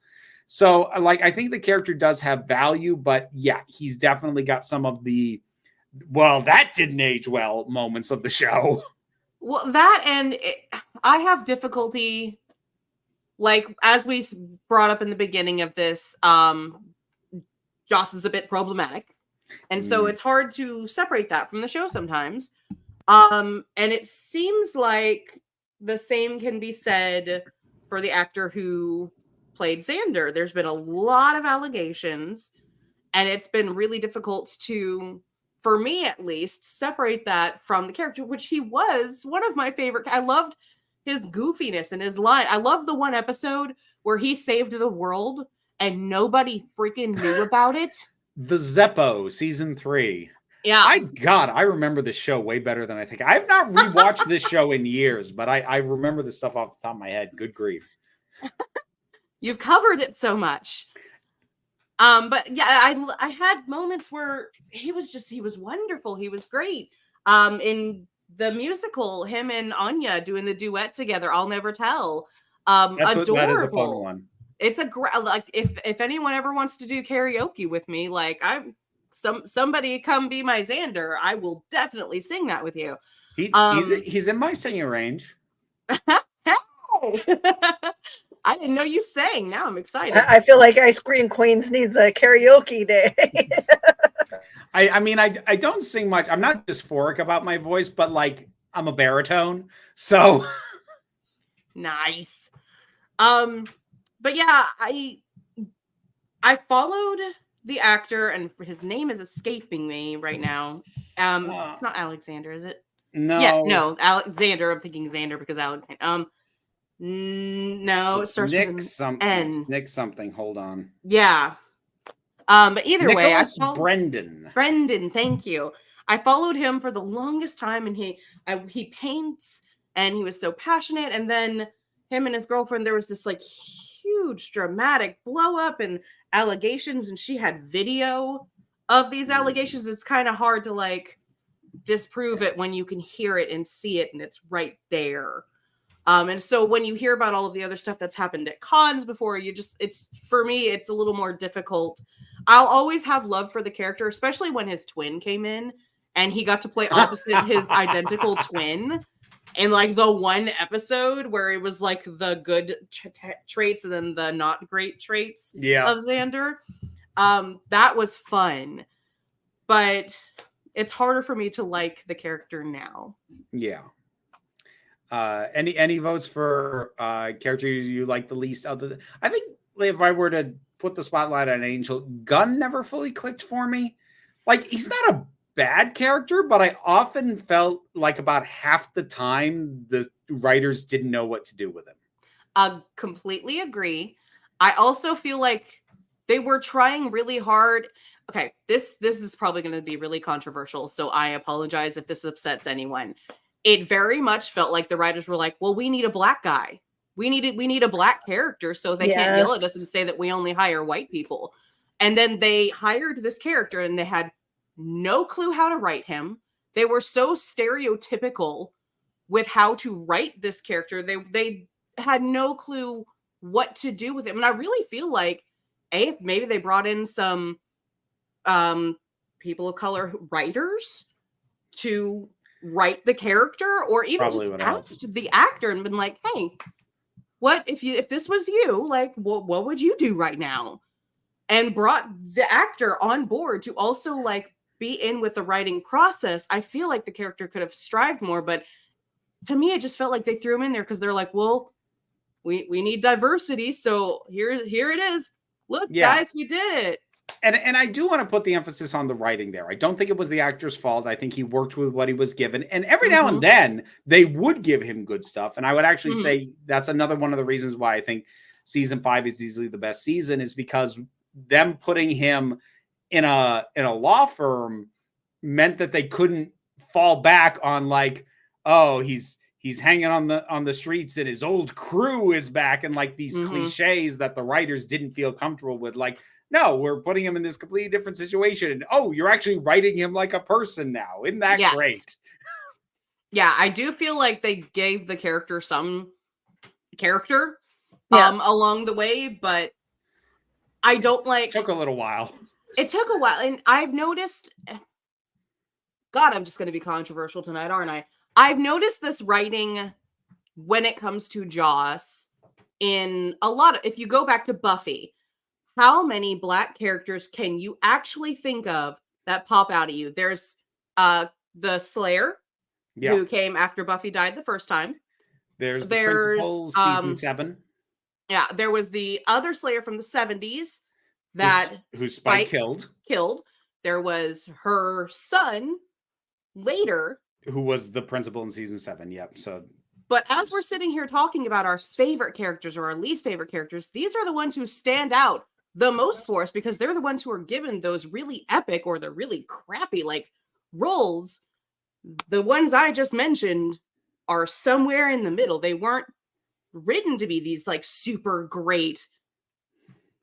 So like, I think the character does have value, but yeah, he's definitely got some of the well, that didn't age well moments of the show. Well, that and I have difficulty, like as we brought up in the beginning of this, Joss is a bit problematic, and so it's hard to separate that from the show sometimes. And it seems like the same can be said for the actor who played Xander. There's been a lot of allegations, and it's been really difficult to, for me at least, separate that from the character, which he was one of my favorite. I loved his goofiness and his line. I love the one episode where he saved the world and nobody freaking knew about it. The Zeppo season 3. Yeah. I remember the show way better than I think. I've not rewatched this show in years, but I remember the stuff off the top of my head. Good grief. You've covered it so much. But yeah, I had moments where he was wonderful. He was great. In the musical, him and Anya doing the duet together, I'll Never Tell. Adorable. That is a fun one. It's like if anyone ever wants to do karaoke with me, like somebody come be my Xander, I will definitely sing that with you. He's in my singing range. I didn't know you sang. Now I'm excited. I feel like Ice Cream Queens needs a karaoke day. I mean, I don't sing much. I'm not dysphoric about my voice, but like I'm a baritone, so nice. But yeah, I followed the actor, and his name is escaping me right now. It's not Alexander, is it? No. Yeah, no, Alexander. I'm thinking Xander because Alexander. No, it starts Nick with something. N. Nick something. Hold on. Yeah. But either Nicholas way, Brendan. Brendan, thank you. I followed him for the longest time, and he paints, and he was so passionate. And then him and his girlfriend, there was this like huge dramatic blow up and allegations, and she had video of these allegations. It's kind of hard to like disprove it when you can hear it and see it, and it's right there. And so when you hear about all of the other stuff that's happened at cons before, for me, it's a little more difficult. I'll always have love for the character, especially when his twin came in and he got to play opposite his identical twin in like the one episode where it was like the good traits and then the not great traits of Xander. That was fun, but it's harder for me to like the character now. Yeah. Any votes for character you like the least? I think if I were to put the spotlight on Angel, Gunn never fully clicked for me. Like, he's not a bad character, but I often felt like about half the time the writers didn't know what to do with him. I completely agree. I also feel like they were trying really hard. Okay, this is probably going to be really controversial, so I apologize if this upsets anyone. It very much felt like the writers were like, well, we need a black guy. We need a black character so they can't yell at us and say that we only hire white people. And then they hired this character and they had no clue how to write him. They were so stereotypical with how to write this character. They had no clue what to do with him. And I really feel like, if maybe they brought in some people of color writers to write the character, or even just asked the actor and been like, hey, what if this was you, like what would you do right now, and brought the actor on board to also like be in with the writing process. I feel like the character could have strived more, but to me it just felt like they threw him in there because they're like, well, we need diversity, so here it is, look, guys, we did it. And I do want to put the emphasis on the writing there. I don't think it was the actor's fault. I think he worked with what he was given. And every now and then they would give him good stuff. And I would actually say that's another one of the reasons why I think season 5 is easily the best season, is because them putting him in a law firm meant that they couldn't fall back on like, oh, he's hanging on the streets and his old crew is back, and like these cliches that the writers didn't feel comfortable with. Like, no, we're putting him in this completely different situation. And oh, you're actually writing him like a person now. Isn't that great? Yeah, I do feel like they gave the character some character along the way, but I don't like... It took a little while. It took a while. And I've noticed God, I'm just going to be controversial tonight, aren't I? I've noticed this writing when it comes to Joss in a lot of, if you go back to Buffy, how many Black characters can you actually think of that pop out at you? There's the Slayer, who came after Buffy died the first time. There's the Principal, season 7. Yeah, there was the other Slayer from the 70s that who Spike killed. There was her son later, who was the principal in season 7. Yep. So, but as we're sitting here talking about our favorite characters or our least favorite characters, these are the ones who stand out the most for us because they're the ones who are given those really epic or the really crappy like roles. The ones I just mentioned are somewhere in the middle. They weren't written to be these like super great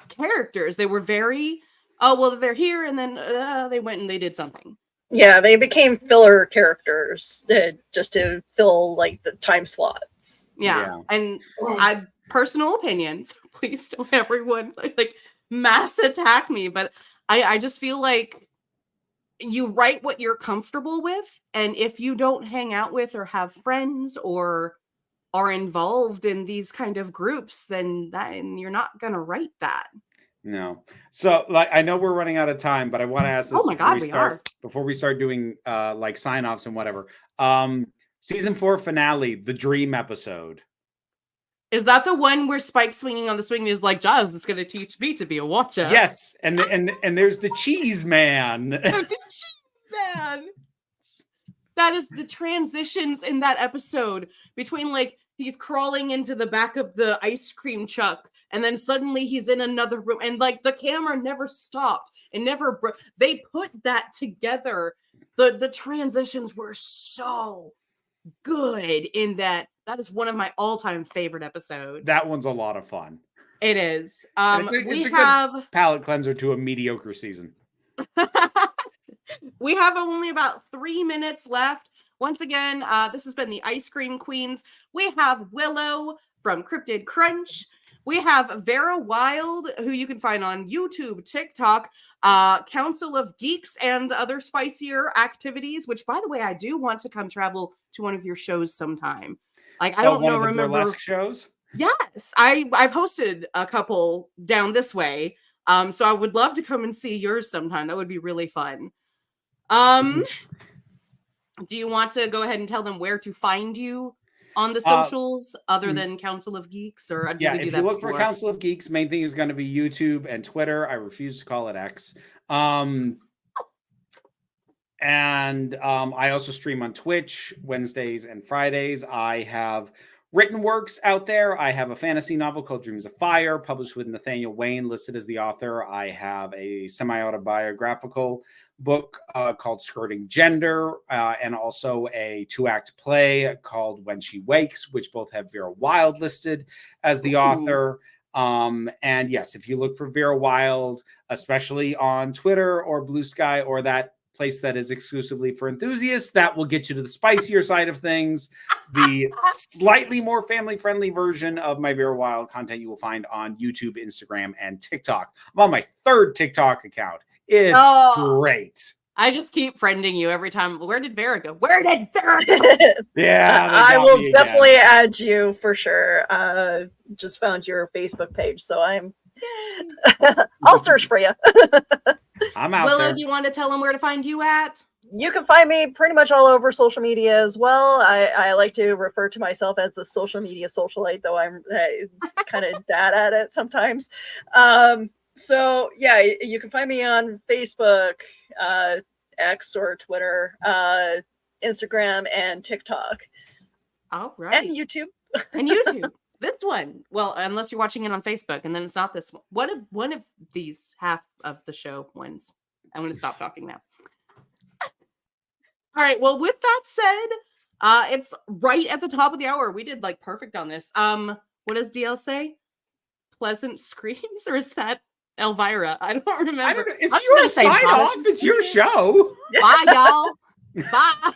characters. They were very, oh, well, they're here and then they went and they did something. Yeah, they became filler characters just to fill like the time slot. Yeah. And I personal opinions, please don't everyone like mass attack me, but I just feel like you write what you're comfortable with, and if you don't hang out with or have friends or are involved in these kind of groups, then you're not gonna write that. No. So like I know we're running out of time, but I want to ask this before we start doing like sign-offs and whatever. Season 4 finale, the dream episode. Is that the one where Spike swinging on the swing is like, Joss is going to teach me to be a watcher? Yes, and there's the cheese man. The cheese man. That is the transitions in that episode between like he's crawling into the back of the ice cream truck and then suddenly he's in another room and like the camera never stopped and never they put that together. The transitions were so good in that. That is one of my all-time favorite episodes. That one's a lot of fun. It is. It's a good palate cleanser to a mediocre season. We have only about 3 minutes left. Once again, this has been the Ice Cream Queens. We have Willow from Cryptid Crunch. We have Vera Wylde, who you can find on YouTube, TikTok, Council of Geeks, and other spicier activities, which, by the way, I do want to come travel to one of your shows sometime. Like, I don't know, remember burlesque shows? Yes, I've hosted a couple down this way. So I would love to come and see yours sometime. That would be really fun. Do you want to go ahead and tell them where to find you on the socials other than Council of Geeks? Or if you look for Council of Geeks, main thing is going to be YouTube and Twitter. I refuse to call it X. And I also stream on Twitch Wednesdays and Fridays. I have written works out there. I have a fantasy novel called Dreams of Fire, published with Nathaniel Wayne, listed as the author. I have a semi-autobiographical book called Skirting Gender, and also a 2-act play called When She Wakes, which both have Vera Wylde listed as the author. And yes, if you look for Vera Wylde, especially on Twitter or Blue Sky or that place that is exclusively for enthusiasts, that will get you to the spicier side of things. The slightly more family-friendly version of my Vera Wylde content you will find on YouTube, Instagram, and TikTok. I'm on my 3rd TikTok account. It's great. I just keep friending you every time. Where did Vera go? Where did Vera go? Yeah, I will definitely add you for sure. Just found your Facebook page, so I'll search for you. I'm out Willow, there. do you want to tell them where to find you at? You can find me pretty much all over social media as well. I like to refer to myself as the social media socialite, though I'm kind of bad at it sometimes. So yeah, you can find me on Facebook, X or Twitter, Instagram, and TikTok. All right. And YouTube. And YouTube. This one, well, unless you're watching it on Facebook, and then it's not this one. What if one of these half of the show wins? I'm going to stop talking now. All right. Well, with that said, it's right at the top of the hour. We did like perfect on this. What does DL say? Pleasant screams, or is that Elvira? I don't remember. I don't know. It's your sign off. It's your show. Bye, y'all. Bye.